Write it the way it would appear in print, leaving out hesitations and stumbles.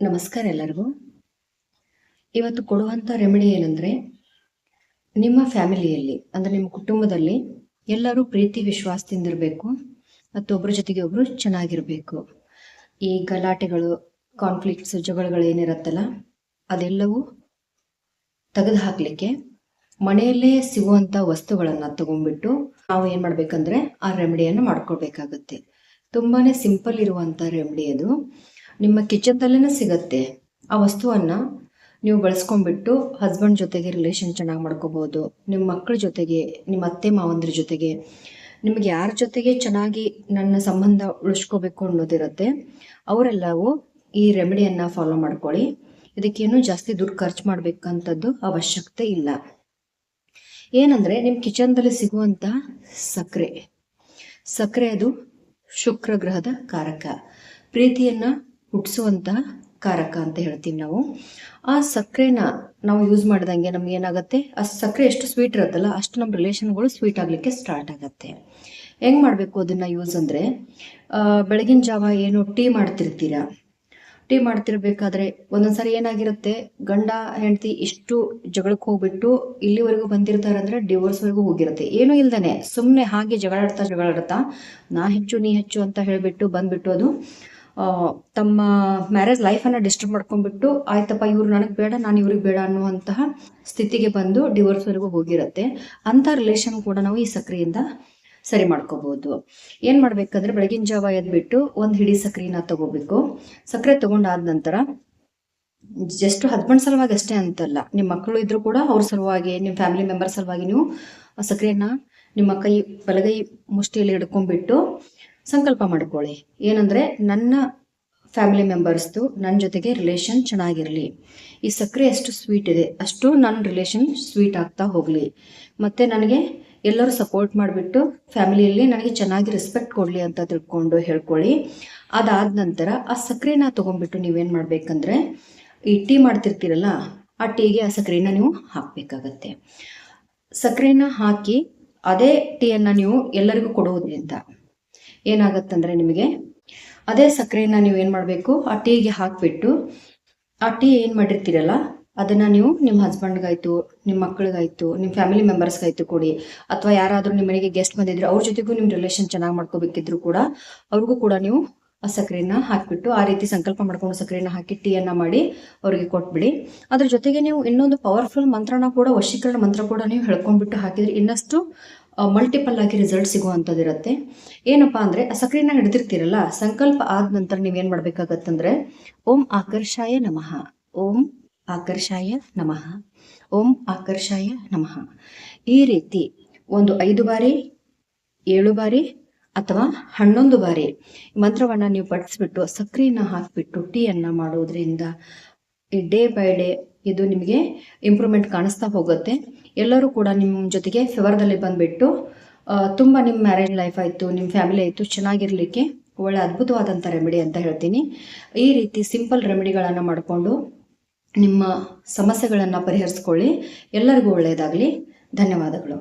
ನಮಸ್ಕಾರ ಎಲ್ಲರಿಗೂ. ಇವತ್ತು ಕೊಡುವಂಥ ರೆಮಿಡಿ ಏನಂದರೆ, ನಿಮ್ಮ ಫ್ಯಾಮಿಲಿಯಲ್ಲಿ ಅಂದರೆ ನಿಮ್ಮ ಕುಟುಂಬದಲ್ಲಿ ಎಲ್ಲರೂ ಪ್ರೀತಿ ವಿಶ್ವಾಸದಿಂದಿರಬೇಕು ಮತ್ತು ಒಬ್ಬರ ಜೊತೆಗೆ ಒಬ್ಬರು ಚೆನ್ನಾಗಿರಬೇಕು. ಈ ಗಲಾಟೆಗಳು, ಕಾನ್ಫ್ಲಿಕ್ಟ್ಸ್, ಜಗಳಗಳು ಏನಿರುತ್ತಲ್ಲ ಅದೆಲ್ಲವೂ ತೆಗೆದು ಹಾಕಲಿಕ್ಕೆ ಮನೆಯಲ್ಲೇ ಸಿಗುವಂಥ ವಸ್ತುಗಳನ್ನು ತಗೊಂಡ್ಬಿಟ್ಟು ನಾವು ಏನು ಮಾಡಬೇಕಂದ್ರೆ ಆ ರೆಮಿಡಿಯನ್ನು ಮಾಡ್ಕೊಳ್ಬೇಕಾಗತ್ತೆ. ತುಂಬಾ ಸಿಂಪಲ್ ಇರುವಂಥ ರೆಮಿಡಿ ಅದು. ನಿಮ್ಮ ಕಿಚನ್ದಲ್ಲೇ ಸಿಗತ್ತೆ. ಆ ವಸ್ತುವನ್ನು ನೀವು ಬಳಸ್ಕೊಂಡ್ಬಿಟ್ಟು ಹಸ್ಬೆಂಡ್ ಜೊತೆಗೆ ರಿಲೇಷನ್ ಚೆನ್ನಾಗಿ ಮಾಡ್ಕೋಬೋದು. ನಿಮ್ಮ ಮಕ್ಕಳ ಜೊತೆಗೆ, ನಿಮ್ಮ ಅತ್ತೆ ಮಾವಂದ್ರ ಜೊತೆಗೆ, ನಿಮಗೆ ಯಾರ ಜೊತೆಗೆ ಚೆನ್ನಾಗಿ ನನ್ನ ಸಂಬಂಧ ಉಳಿಸ್ಕೋಬೇಕು ಅನ್ನೋದಿರುತ್ತೆ ಅವರೆಲ್ಲವೂ ಈ ರೆಮಿಡಿಯನ್ನು ಫಾಲೋ ಮಾಡ್ಕೊಳ್ಳಿ. ಇದಕ್ಕೇನು ಜಾಸ್ತಿ ದುಡ್ಡು ಖರ್ಚು ಮಾಡಬೇಕಂಥದ್ದು ಅವಶ್ಯಕತೆ ಇಲ್ಲ. ಏನಂದರೆ ನಿಮ್ಮ ಕಿಚನ್ದಲ್ಲಿ ಸಿಗುವಂಥ ಸಕ್ಕರೆ ಅದು ಶುಕ್ರ ಗ್ರಹದ ಕಾರಕ, ಪ್ರೀತಿಯನ್ನು ಹುಟ್ಟಿಸುವಂಥ ಕಾರಕ ಅಂತ ಹೇಳ್ತೀವಿ ನಾವು. ಆ ಸಕ್ಕರೆನ ನಾವು ಯೂಸ್ ಮಾಡಿದಂಗೆ ನಮ್ಗೆ ಏನಾಗುತ್ತೆ, ಆ ಸಕ್ಕರೆ ಎಷ್ಟು ಸ್ವೀಟ್ ಇರುತ್ತಲ್ಲ ಅಷ್ಟು ನಮ್ಮ ರಿಲೇಷನ್ಗಳು ಸ್ವೀಟ್ ಆಗಲಿಕ್ಕೆ ಸ್ಟಾರ್ಟ್ ಆಗುತ್ತೆ. ಹೆಂಗೆ ಮಾಡಬೇಕು ಅದನ್ನು ಯೂಸ್ ಅಂದರೆ, ಬೆಳಗಿನ ಜಾವ ಏನು ಟೀ ಮಾಡ್ತಿರ್ಬೇಕಾದ್ರೆ ಒಂದೊಂದ್ಸರಿ ಏನಾಗಿರುತ್ತೆ, ಗಂಡ ಹೆಂಡತಿ ಇಷ್ಟು ಜಗಳಕ್ಕೆ ಹೋಗ್ಬಿಟ್ಟು ಇಲ್ಲಿವರೆಗೂ ಬಂದಿರ್ತಾರೆ ಅಂದರೆ ಡಿವೋರ್ಸ್ವರೆಗೂ ಹೋಗಿರುತ್ತೆ. ಏನೂ ಇಲ್ದಾನೆ ಸುಮ್ಮನೆ ಹಾಗೆ ಜಗಳಾಡ್ತಾ ನಾ ಹೆಚ್ಚು ನೀ ಹೆಚ್ಚು ಅಂತ ಹೇಳಿಬಿಟ್ಟು ಬಂದ್ಬಿಟ್ಟು ಅದು ತಮ್ಮ ಮ್ಯಾರೇಜ್ ಲೈಫನ್ನು ಡಿಸ್ಟರ್ಬ್ ಮಾಡ್ಕೊಂಡ್ಬಿಟ್ಟು ಆಯ್ತಪ್ಪ ಇವ್ರು ನನಗೆ ಬೇಡ ನಾನು ಇವ್ರಿಗೆ ಬೇಡ ಅನ್ನುವಂತಹ ಸ್ಥಿತಿಗೆ ಬಂದು ಡಿವೋರ್ಸ್ವರೆಗೂ ಹೋಗಿರುತ್ತೆ. ಅಂಥ ರಿಲೇಷನ್ ಕೂಡ ನಾವು ಈ ಸಕ್ಕರೆಯಿಂದ ಸರಿ ಮಾಡ್ಕೋಬಹುದು. ಏನು ಮಾಡಬೇಕಂದ್ರೆ ಬೆಳಗಿನ ಜಾವ ಎದ್ಬಿಟ್ಟು ಒಂದು ಹಿಡಿ ಸಕ್ಕರೆನ ತಗೋಬೇಕು. ಸಕ್ಕರೆ ತಗೊಂಡಾದ ನಂತರ ಜಸ್ಟ್ ಹಸ್ಬೆಂಡ್ ಸಲುವಾಗಿ ಅಷ್ಟೇ ಅಂತಲ್ಲ, ನಿಮ್ಮ ಮಕ್ಕಳು ಇದ್ರೂ ಕೂಡ ಅವ್ರ ಸಲುವಾಗಿ, ನಿಮ್ಮ ಫ್ಯಾಮಿಲಿ ಮೆಂಬರ್ ಸಲುವಾಗಿ ನೀವು ಆ ಸಕ್ಕರೆಯನ್ನು ನಿಮ್ಮ ಬಲಗೈ ಮುಷ್ಟಿಯಲ್ಲಿ ಹಿಡ್ಕೊಂಡ್ಬಿಟ್ಟು ಸಂಕಲ್ಪ ಮಾಡ್ಕೊಳ್ಳಿ. ಏನಂದರೆ, ನನ್ನ ಫ್ಯಾಮಿಲಿ ಮೆಂಬರ್ಸ್ದು ನನ್ನ ಜೊತೆಗೆ ರಿಲೇಷನ್ ಚೆನ್ನಾಗಿರಲಿ, ಈ ಸಕ್ಕರೆ ಎಷ್ಟು ಸ್ವೀಟ್ ಇದೆ ಅಷ್ಟು ನನ್ನ ರಿಲೇಷನ್ ಸ್ವೀಟ್ ಆಗ್ತಾ ಹೋಗಲಿ, ಮತ್ತು ನನಗೆ ಎಲ್ಲರೂ ಸಪೋರ್ಟ್ ಮಾಡಿಬಿಟ್ಟು ಫ್ಯಾಮಿಲಿಯಲ್ಲಿ ನನಗೆ ಚೆನ್ನಾಗಿ ರೆಸ್ಪೆಕ್ಟ್ ಕೊಡಲಿ ಅಂತ ತಿಳ್ಕೊಂಡು ಹೇಳ್ಕೊಳ್ಳಿ. ಅದಾದ ನಂತರ ಆ ಸಕ್ಕರೆನ ತೊಗೊಂಡ್ಬಿಟ್ಟು ನೀವೇನು ಮಾಡಬೇಕಂದ್ರೆ, ಈ ಟೀ ಮಾಡ್ತಿರ್ತೀರಲ್ಲ ಆ ಟೀಗೆ ಆ ಸಕ್ಕರೆನ ನೀವು ಹಾಕಬೇಕಾಗತ್ತೆ. ಸಕ್ಕರೆನ ಹಾಕಿ ಅದೇ ಟೀಯನ್ನು ನೀವು ಎಲ್ಲರಿಗೂ ಕೊಡುವುದರಿಂದ ಏನಾಗತ್ತಂದರೆ, ನಿಮಗೆ ಅದೇ ಸಕ್ಕರೆನ ನೀವು ಏನು ಮಾಡಬೇಕು, ಆ ಟೀಗೆ ಹಾಕಿಬಿಟ್ಟು ಆ ಟೀ ಏನು ಮಾಡಿರ್ತೀರಲ್ಲ ಅದನ್ನು ನೀವು ನಿಮ್ಮ ಹಸ್ಬೆಂಡ್ಗಾಯ್ತು, ನಿಮ್ಮ ಮಕ್ಕಳಿಗಾಯ್ತು, ನಿಮ್ಮ ಫ್ಯಾಮಿಲಿ ಮೆಂಬರ್ಸ್ಗಾಯ್ತು ಕೊಡಿ. ಅಥವಾ ಯಾರಾದರೂ ನಿಮ್ಮ ಮನೆಗೆ ಗೆಸ್ಟ್ ಬಂದಿದ್ರು ಅವ್ರ ಜೊತೆಗೂ ನಿಮ್ಮ ರಿಲೇಷನ್ ಚೆನ್ನಾಗಿ ಮಾಡ್ಕೋಬೇಕಿದ್ರು ಕೂಡ ಅವ್ರಿಗೂ ಕೂಡ ನೀವು ಆ ಸಕ್ಕರೆನ ಹಾಕಿಬಿಟ್ಟು ಆ ರೀತಿ ಸಂಕಲ್ಪ ಮಾಡ್ಕೊಂಡು ಸಕ್ಕರೆನ ಹಾಕಿ ಟೀಯನ್ನು ಮಾಡಿ ಅವರಿಗೆ ಕೊಟ್ಬಿಡಿ. ಅದ್ರ ಜೊತೆಗೆ ನೀವು ಇನ್ನೊಂದು ಪವರ್ಫುಲ್ ಮಂತ್ರನ ಕೂಡ, ವಶೀಕರಣ ಮಂತ್ರ ಕೂಡ ನೀವು ಹೇಳ್ಕೊಂಡ್ಬಿಟ್ಟು ಹಾಕಿದ್ರೆ ಇನ್ನಷ್ಟು ಮಲ್ಟಿಪಲ್ ಆಗಿ ರಿಸಲ್ಟ್ ಸಿಗುವಂಥದ್ದಿರುತ್ತೆ. ಏನಪ್ಪ ಅಂದರೆ, ಆ ಸಕ್ಕರೆನ ಹಿಡ್ದಿರ್ತೀರಲ್ಲ, ಸಂಕಲ್ಪ ಆದ ನಂತರ ನೀವೇನು ಮಾಡಬೇಕಾಗತ್ತಂದ್ರೆ, ಓಂ ಆಕರ್ಷಾಯ ನಮಃ, ಓಂ ಆಕರ್ಷಾಯ ನಮಃ, ಓಂ ಆಕರ್ಷಾಯ ನಮಃ ಈ ರೀತಿ ಒಂದು 5 ಬಾರಿ, 7 ಬಾರಿ ಅಥವಾ 11 ಬಾರಿ ಮಂತ್ರವನ್ನು ನೀವು ಪಠಿಸ್ಬಿಟ್ಟು ಸಕ್ಕರೆನ ಹಾಕಿಬಿಟ್ಟು ಟೀಯನ್ನು ಮಾಡೋದ್ರಿಂದ ಈ ಡೇ ಬೈ ಡೇ ಇದು ನಿಮಗೆ ಇಂಪ್ರೂವ್ಮೆಂಟ್ ಕಾಣಿಸ್ತಾ ಹೋಗುತ್ತೆ. ಎಲ್ಲರೂ ಕೂಡ ನಿಮ್ಮ ಜೊತೆಗೆ ಫೆವರ್ದಲ್ಲಿ ಬಂದುಬಿಟ್ಟು ತುಂಬ ನಿಮ್ಮ ಮ್ಯಾರೇಜ್ ಲೈಫ್ ಆಯಿತು, ನಿಮ್ಮ ಫ್ಯಾಮಿಲಿ ಆಯಿತು ಚೆನ್ನಾಗಿರಲಿಕ್ಕೆ ಒಳ್ಳೆ ಅದ್ಭುತವಾದಂಥ ರೆಮಿಡಿ ಅಂತ ಹೇಳ್ತೀನಿ. ಈ ರೀತಿ ಸಿಂಪಲ್ ರೆಮಿಡಿಗಳನ್ನು ಮಾಡಿಕೊಂಡು ನಿಮ್ಮ ಸಮಸ್ಯೆಗಳನ್ನು ಪರಿಹರಿಸ್ಕೊಳ್ಳಿ. ಎಲ್ಲರಿಗೂ ಒಳ್ಳೆಯದಾಗಲಿ. ಧನ್ಯವಾದಗಳು.